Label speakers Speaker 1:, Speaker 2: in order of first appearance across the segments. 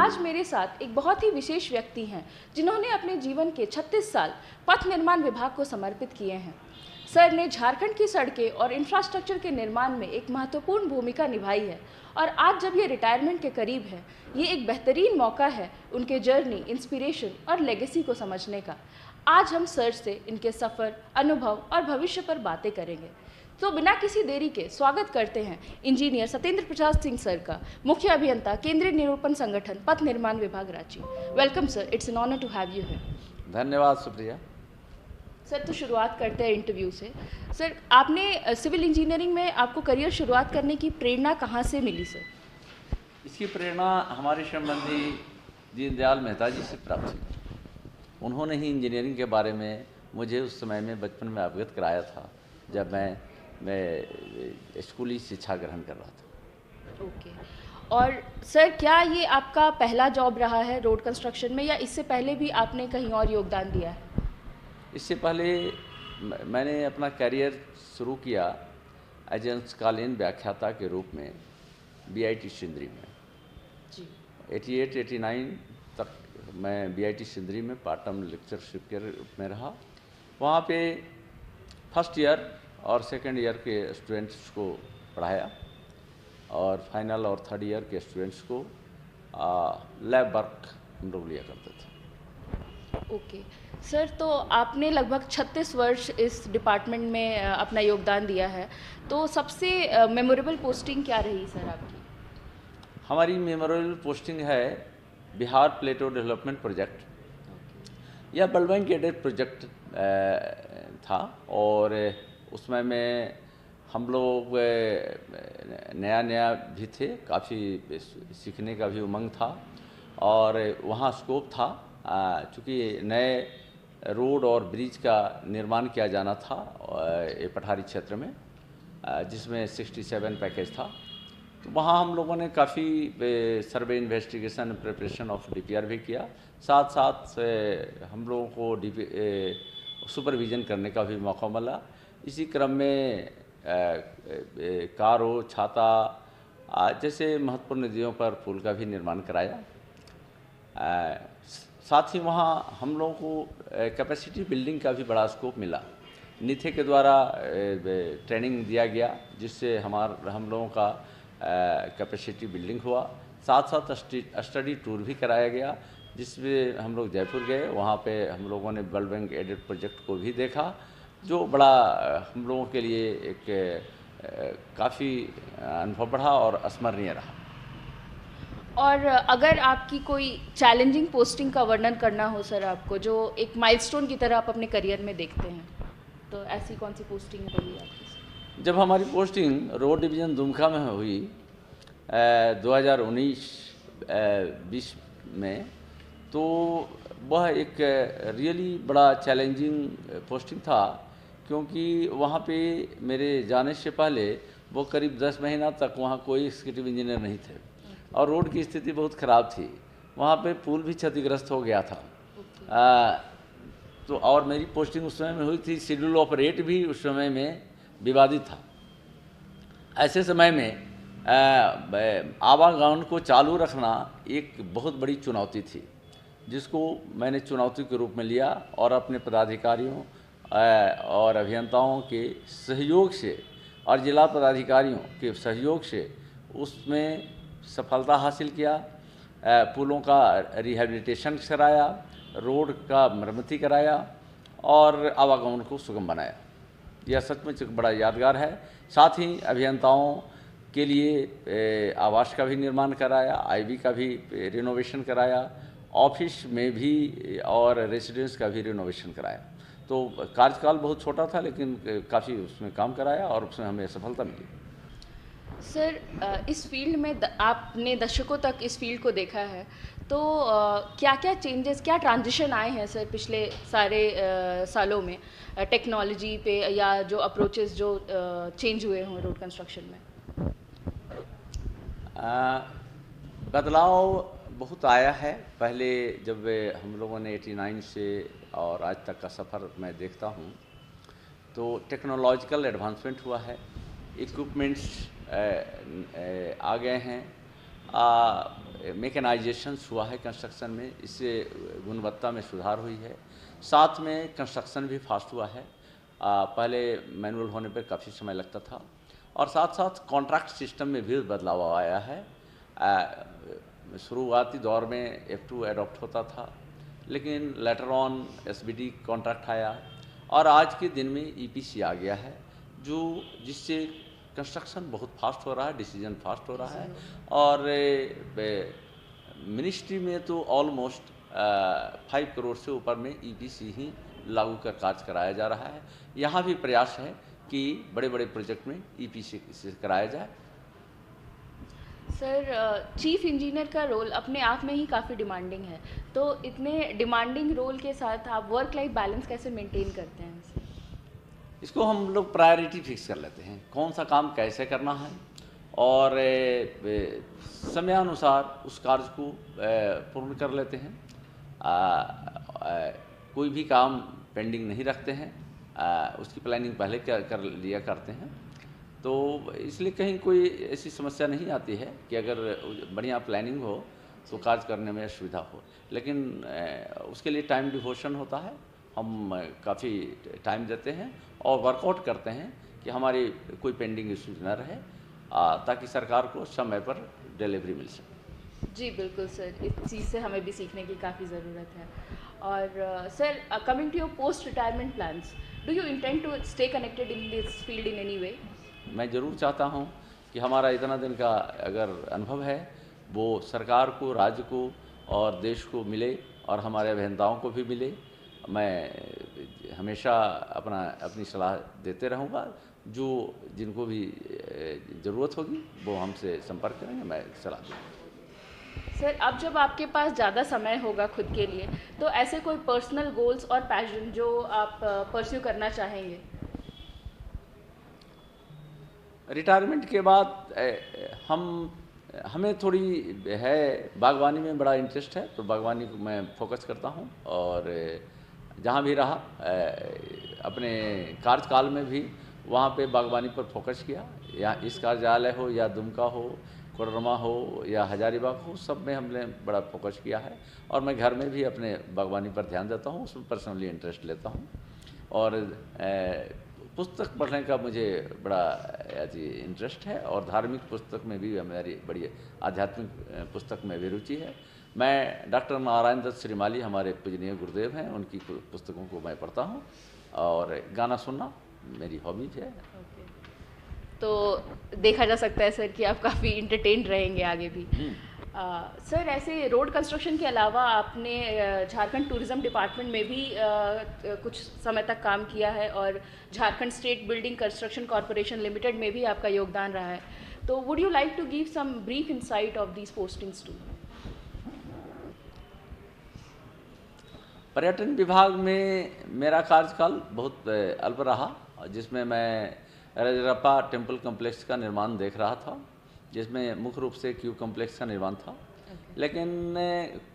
Speaker 1: आज मेरे साथ एक बहुत ही विशेष व्यक्ति हैं जिन्होंने अपने जीवन के 36 साल पथ निर्माण विभाग को समर्पित किए हैं। सर ने झारखंड की सड़कें और इंफ्रास्ट्रक्चर के निर्माण में एक महत्वपूर्ण भूमिका निभाई है और आज जब ये रिटायरमेंट के करीब है, ये एक बेहतरीन मौका है उनके जर्नी, इंस्पिरेशन और लेगेसी को समझने का। आज हम सर से इनके सफ़र, अनुभव और भविष्य पर बातें करेंगे। तो बिना किसी देरी के स्वागत करते हैं इंजीनियर सत्येंद्र प्रसाद सिंह सर का, मुख्य अभियंता, केंद्रीय निरूपण संगठन, पथ निर्माण विभाग, Ranchi. Welcome sir, it's an honour to have you here.
Speaker 2: धन्यवाद, शुक्रिया।
Speaker 1: सर तो शुरुआत करते हैं इंटरव्यू से। सर, आपने सिविल इंजीनियरिंग में आपको करियर शुरुआत करने की प्रेरणा कहाँ से मिली सर?
Speaker 2: इसकी प्रेरणा हमारे श्रमबंधी दीनदयाल मेहता जी से प्राप्त हुई। उन्होंने ही इंजीनियरिंग के बारे में मुझे उस समय में बचपन में अवगत कराया था जब मैं स्कूली शिक्षा ग्रहण कर रहा था।
Speaker 1: ओके। और सर, क्या ये आपका पहला जॉब रहा है रोड कंस्ट्रक्शन में या इससे पहले भी आपने कहीं और योगदान दिया है?
Speaker 2: इससे पहले मैंने अपना करियर शुरू किया एजेंसकालीन व्याख्याता के रूप में BIT सिंदरी में
Speaker 1: जी।
Speaker 2: 88-89 तक मैं BIT सिंदरी में पार्ट टाइम लेक्चरशिप के रूप में रहा। वहाँ पे फर्स्ट ईयर और सेकेंड ईयर के स्टूडेंट्स को पढ़ाया और फाइनल और थर्ड ईयर के स्टूडेंट्स को लैब वर्क हम लोग लिया करते थे।
Speaker 1: ओके सर, तो आपने लगभग 36 वर्ष इस डिपार्टमेंट में अपना योगदान दिया है, तो सबसे मेमोरेबल पोस्टिंग क्या रही सर आपकी?
Speaker 2: हमारी मेमोरेबल पोस्टिंग है बिहार प्लेटो डेवलपमेंट प्रोजेक्ट। यह वर्ल्ड बैंक एडेड प्रोजेक्ट था और उसमें में हम लोग नया भी थे, काफ़ी सीखने का भी उमंग था और वहाँ स्कोप था। चूँकि नए रोड और ब्रिज का निर्माण किया जाना था पठारी क्षेत्र में, जिसमें 67 पैकेज था। तो वहाँ हम लोगों ने काफ़ी सर्वे, इन्वेस्टिगेशन, प्रिपरेशन ऑफ DPR भी किया। साथ साथ हम लोगों को सुपरविज़न करने का भी मौका मिला। इसी क्रम में कारो, छाता जैसे महत्वपूर्ण नदियों पर पुल का भी निर्माण कराया। साथ ही वहाँ हम लोगों को कैपेसिटी बिल्डिंग का भी बड़ा स्कोप मिला। निथे के द्वारा ट्रेनिंग दिया गया जिससे हम लोगों का कैपेसिटी बिल्डिंग हुआ। साथ साथ स्टडी टूर भी कराया गया जिसमें हम लोग जयपुर गए। वहाँ पे हम लोगों ने वर्ल्ड बैंक एडेड प्रोजेक्ट को भी देखा, जो बड़ा हम लोगों के लिए एक काफ़ी अनुभव बढ़ा और स्मरणीय रहा।
Speaker 1: और अगर आपकी कोई चैलेंजिंग पोस्टिंग का वर्णन करना हो सर आपको, जो एक माइलस्टोन की तरह आप अपने करियर में देखते हैं, तो ऐसी कौन सी पोस्टिंग रही आपकी?
Speaker 2: जब हमारी पोस्टिंग रोड डिवीज़न दुमका में हुई 2019-20 में, तो वह एक रियली बड़ा चैलेंजिंग पोस्टिंग था, क्योंकि वहाँ पे मेरे जाने से पहले वो करीब 10 महीना तक वहाँ कोई एग्जीक्यूटिव इंजीनियर नहीं थे और रोड की स्थिति बहुत ख़राब थी। वहाँ पे पुल भी क्षतिग्रस्त हो गया था। तो और मेरी पोस्टिंग उस समय में हुई थी, शेड्यूल ऑफ रेट भी उस समय में विवादित था। ऐसे समय में आवागमन को चालू रखना एक बहुत बड़ी चुनौती थी, जिसको मैंने चुनौती के रूप में लिया और अपने पदाधिकारियों और अभियंताओं के सहयोग से और जिला पदाधिकारियों के सहयोग से उसमें सफलता हासिल किया। पुलों का रिहैबिलिटेशन कराया, रोड का मरम्मती कराया और आवागमन को सुगम बनाया। यह सचमुच एक बड़ा यादगार है। साथ ही अभियंताओं के लिए आवास का भी निर्माण कराया, IB का भी रिनोवेशन कराया, ऑफिस में भी और रेसिडेंस का भी रिनोवेशन कराया। तो कार्यकाल बहुत छोटा था लेकिन काफ़ी उसमें काम कराया और उसमें हमें सफलता मिली।
Speaker 1: सर, इस फील्ड में आपने दशकों तक इस फील्ड को देखा है, तो क्या क्या चेंजेस, क्या ट्रांजिशन आए हैं सर पिछले सारे सालों में टेक्नोलॉजी पे, या जो अप्रोचेस जो चेंज हुए हों रोड कंस्ट्रक्शन में?
Speaker 2: बदलाव बहुत आया है। पहले जब हम लोगों ने 89 से और आज तक का सफ़र मैं देखता हूँ, तो टेक्नोलॉजिकल एडवांसमेंट हुआ है, इक्विपमेंट्स आ गए हैं मेकेनाइजेशन हुआ है कंस्ट्रक्शन में, इससे गुणवत्ता में सुधार हुई है। साथ में कंस्ट्रक्शन भी फास्ट हुआ है। पहले मैनुअल होने पर काफ़ी समय लगता था, और साथ साथ कॉन्ट्रैक्ट सिस्टम में भी बदलाव आया है। शुरुआती दौर में F2 एडॉप्ट होता था, लेकिन लेटर ऑन SBD कॉन्ट्रैक्ट आया, और आज के दिन में EPC आ गया है, जिससे कंस्ट्रक्शन बहुत फास्ट हो रहा है, डिसीजन फास्ट हो रहा है। और मिनिस्ट्री में तो ऑलमोस्ट 5 करोड़ से ऊपर में EPC ही लागू कर कार्य कराया जा रहा है। यहाँ भी प्रयास है कि बड़े बड़े प्रोजेक्ट में EPC से कराया जाए।
Speaker 1: सर, चीफ इंजीनियर का रोल अपने आप में ही काफ़ी डिमांडिंग है, तो इतने डिमांडिंग रोल के साथ आप वर्क लाइफ बैलेंस कैसे मेंटेन करते हैं?
Speaker 2: इसको हम लोग प्रायोरिटी फिक्स कर लेते हैं, कौन सा काम कैसे करना है, और समयानुसार उस कार्य को पूर्ण कर लेते हैं। कोई भी काम पेंडिंग नहीं रखते हैं, उसकी प्लानिंग पहले कर लिया करते हैं। तो इसलिए कहीं कोई ऐसी समस्या नहीं आती है कि अगर बढ़िया प्लानिंग हो तो कार्य करने में सुविधा हो। लेकिन उसके लिए टाइम डिवोशन होता है, हम काफ़ी टाइम देते हैं और वर्कआउट करते हैं कि हमारी कोई पेंडिंग इश्यूज न रहे, ताकि सरकार को समय पर डिलीवरी मिल सके।
Speaker 1: जी बिल्कुल सर, इस चीज़ से हमें भी सीखने की काफ़ी ज़रूरत है। और sir, coming to your post retirement plans, do you intend to stay connected in this field in any way?
Speaker 2: मैं ज़रूर चाहता हूं कि हमारा इतना दिन का अगर अनुभव है वो सरकार को, राज्य को और देश को मिले, और हमारे अभियंताओं को भी मिले। मैं हमेशा अपनी सलाह देते रहूँगा। जिनको भी ज़रूरत होगी वो हमसे संपर्क करेंगे, मैं सलाह दूँगा।
Speaker 1: सर, अब जब आपके पास ज़्यादा समय होगा खुद के लिए, तो ऐसे कोई पर्सनल गोल्स और पैशन जो आप परस्यू करना चाहेंगे?
Speaker 2: रिटायरमेंट के बाद हमें थोड़ी है, बागवानी में बड़ा इंटरेस्ट है, तो बागवानी को मैं फोकस करता हूँ। और जहाँ भी रहा अपने कार्यकाल में भी वहाँ पे बागवानी पर फोकस किया। या इस कार्यालय हो, या दुमका हो, कोडरमा हो, या हजारीबाग हो, सब में हमने बड़ा फोकस किया है। और मैं घर में भी अपने बागवानी पर ध्यान देता हूँ, उसमें पर्सनली इंटरेस्ट लेता हूँ। और पुस्तक पढ़ने का मुझे बड़ा इंटरेस्ट है, और धार्मिक पुस्तक में भी हमारी बड़ी आध्यात्मिक पुस्तक में भी रुचि है। मैं डॉक्टर नारायण दत्त श्रीमाली, हमारे पूजनीय गुरुदेव हैं, उनकी पुस्तकों को मैं पढ़ता हूँ, और गाना सुनना मेरी हॉबीज है।
Speaker 1: तो देखा जा सकता है सर कि आप काफ़ी इंटरटेन्ड रहेंगे आगे भी। सर, ऐसे रोड कंस्ट्रक्शन के अलावा आपने झारखंड टूरिज़्म डिपार्टमेंट में भी कुछ समय तक काम किया है, और Jharkhand state building construction corporation limited में भी आपका योगदान रहा है। तो would you like to give some brief insight of these postings too?
Speaker 2: पर्यटन विभाग में मेरा कार्यकाल बहुत अल्प रहा, जिसमें मैं रजरप्पा टेम्पल कॉम्प्लेक्स का निर्माण देख रहा था, जिसमें मुख्य रूप से क्यू कॉम्प्लेक्स का निर्माण था। लेकिन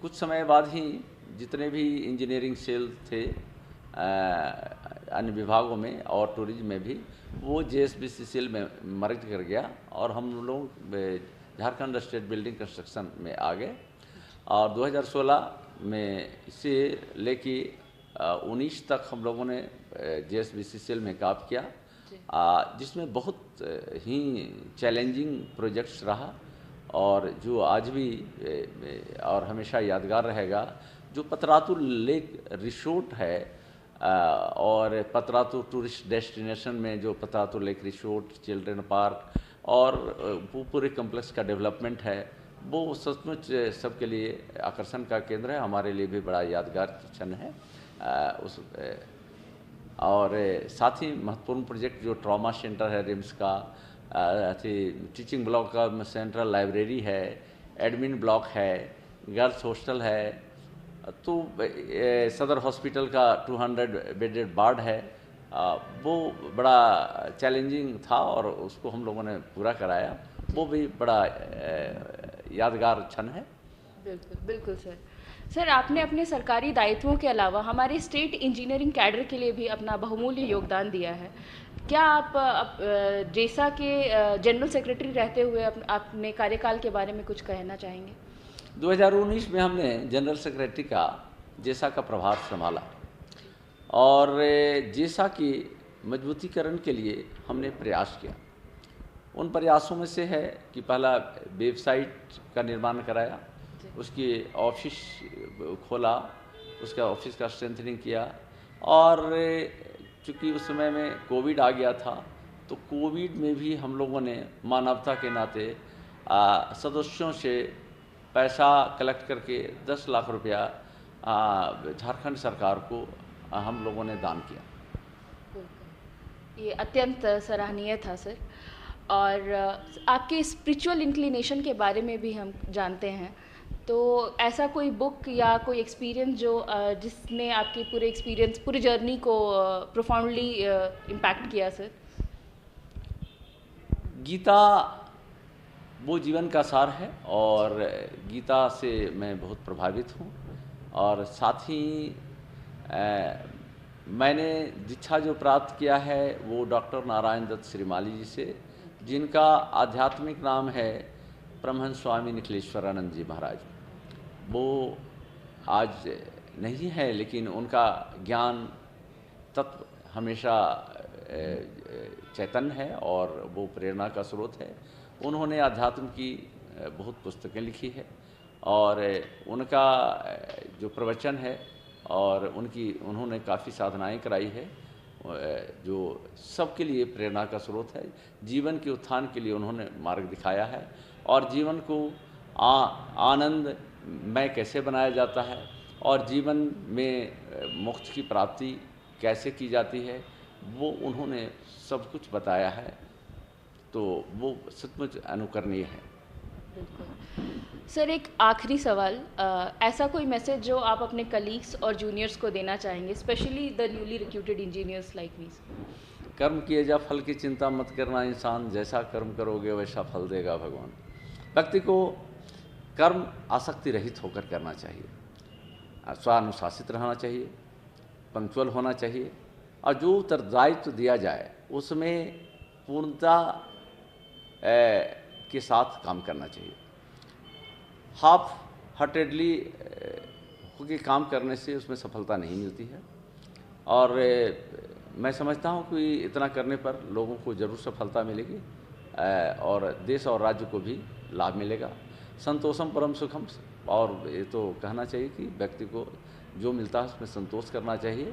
Speaker 2: कुछ समय बाद ही जितने भी इंजीनियरिंग सेल थे अन्य विभागों में और टूरिज्म में भी, वो JSBC सेल में मर्ज कर गया, और हम लोग झारखंड स्टेट बिल्डिंग कंस्ट्रक्शन में आ गए। और 2016 में से लेके 19 तक हम लोगों ने JSBC सेल में काम किया, जिसमें बहुत ही चैलेंजिंग प्रोजेक्ट्स रहा, और जो आज भी और हमेशा यादगार रहेगा, जो पतरातू लेक रिसोर्ट है, और पतरातू टूरिस्ट डेस्टिनेशन में जो Patratu lake resort, children park और पूरे कॉम्प्लेक्स का डेवलपमेंट है, वो सचमुच सबके लिए आकर्षण का केंद्र है। हमारे लिए भी बड़ा यादगार क्षण है। और साथ ही महत्वपूर्ण प्रोजेक्ट जो ट्रॉमा सेंटर है रिम्स का, टीचिंग ब्लॉक का सेंट्रल लाइब्रेरी है, एडमिन ब्लॉक है, गर्ल्स हॉस्टल है, तो सदर हॉस्पिटल का 200 बेडेड वार्ड है। वो बड़ा चैलेंजिंग था, और उसको हम लोगों ने पूरा कराया। वो भी बड़ा यादगार क्षण है।
Speaker 1: बिल्कुल बिल्कुल सर। सर, आपने अपने सरकारी दायित्वों के अलावा हमारे स्टेट इंजीनियरिंग कैडर के लिए भी अपना बहुमूल्य योगदान दिया है। क्या आप जेसा के जनरल सेक्रेटरी रहते हुए अपने कार्यकाल के बारे में कुछ कहना चाहेंगे?
Speaker 2: 2019 में हमने जनरल सेक्रेटरी का जेसा का प्रभार संभाला और जेसा की मजबूतीकरण के लिए हमने प्रयास किया। उन प्रयासों में से है कि पहला वेबसाइट का निर्माण कराया, उसकी ऑफिस खोला, उसका ऑफिस का स्ट्रेंथनिंग किया और चूँकि उस समय में कोविड आ गया था तो कोविड में भी हम लोगों ने मानवता के नाते सदस्यों से पैसा कलेक्ट करके 10 लाख रुपया झारखंड सरकार को हम लोगों ने दान किया।
Speaker 1: ये अत्यंत सराहनीय था सर। और आपके स्पिरिचुअल इंक्लिनेशन के बारे में भी हम जानते हैं, तो ऐसा कोई बुक या कोई एक्सपीरियंस जो जिसने आपके पूरे एक्सपीरियंस, पूरी जर्नी को प्रोफाउंडली इम्पैक्ट किया सर?
Speaker 2: गीता वो जीवन का सार है और गीता से मैं बहुत प्रभावित हूँ और साथ ही मैंने दीक्षा जो प्राप्त किया है वो डॉक्टर नारायण दत्त श्रीमाली जी से, जिनका आध्यात्मिक नाम है परमहंस स्वामी निखिलेश्वरानंद जी महाराज। वो आज नहीं है लेकिन उनका ज्ञान तत्व हमेशा चैतन्य है और वो प्रेरणा का स्रोत है। उन्होंने अध्यात्म की बहुत पुस्तकें लिखी है और उनका जो प्रवचन है और उन्होंने काफ़ी साधनाएं कराई है जो सबके लिए प्रेरणा का स्रोत है। जीवन के उत्थान के लिए उन्होंने मार्ग दिखाया है और जीवन को आनंदमय कैसे बनाया जाता है और जीवन में मोक्ष की प्राप्ति कैसे की जाती है वो उन्होंने सब कुछ बताया है, तो वो सचमुच अनुकरणीय है।
Speaker 1: सर, एक आखिरी सवाल, ऐसा कोई मैसेज जो आप अपने कलीग्स और जूनियर्स को देना चाहेंगे, specially the newly recruited engineers like me?
Speaker 2: कर्म किए जा फल की चिंता मत करना इंसान, जैसा कर्म करोगे वैसा फल देगा भगवान। व्यक्ति को कर्म आसक्ति रहित होकर करना चाहिए, स्वानुशासित रहना चाहिए, पंक्चुअल होना चाहिए और जो उत्तरदायित्व दिया जाए उसमें पूर्णता के साथ काम करना चाहिए। हाफ हार्टेडली होकर काम करने से उसमें सफलता नहीं मिलती है और मैं समझता हूँ कि इतना करने पर लोगों को ज़रूर सफलता मिलेगी और देश और राज्य को भी लाभ मिलेगा। संतोषम परम सुखम, और ये तो कहना चाहिए कि व्यक्ति को जो मिलता है उसमें संतोष करना चाहिए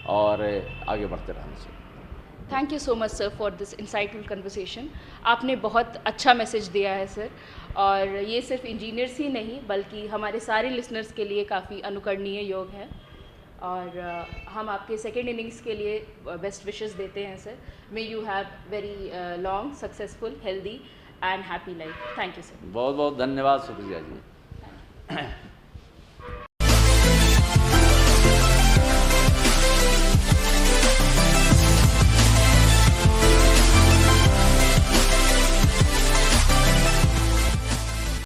Speaker 2: और आगे बढ़ते रहना चाहिए।
Speaker 1: Thank you so much sir for this insightful conversation. आपने बहुत अच्छा मैसेज दिया है सर, और ये सिर्फ इंजीनियर्स ही नहीं बल्कि हमारे सारे लिसनर्स के लिए काफ़ी अनुकरणीय योग है और हम आपके सेकेंड इनिंग्स के लिए बेस्ट विशेस देते हैं sir. May you have very long, successful, healthy and happy life. Thank you sir.
Speaker 2: बहुत बहुत धन्यवाद सुप्रिया जी।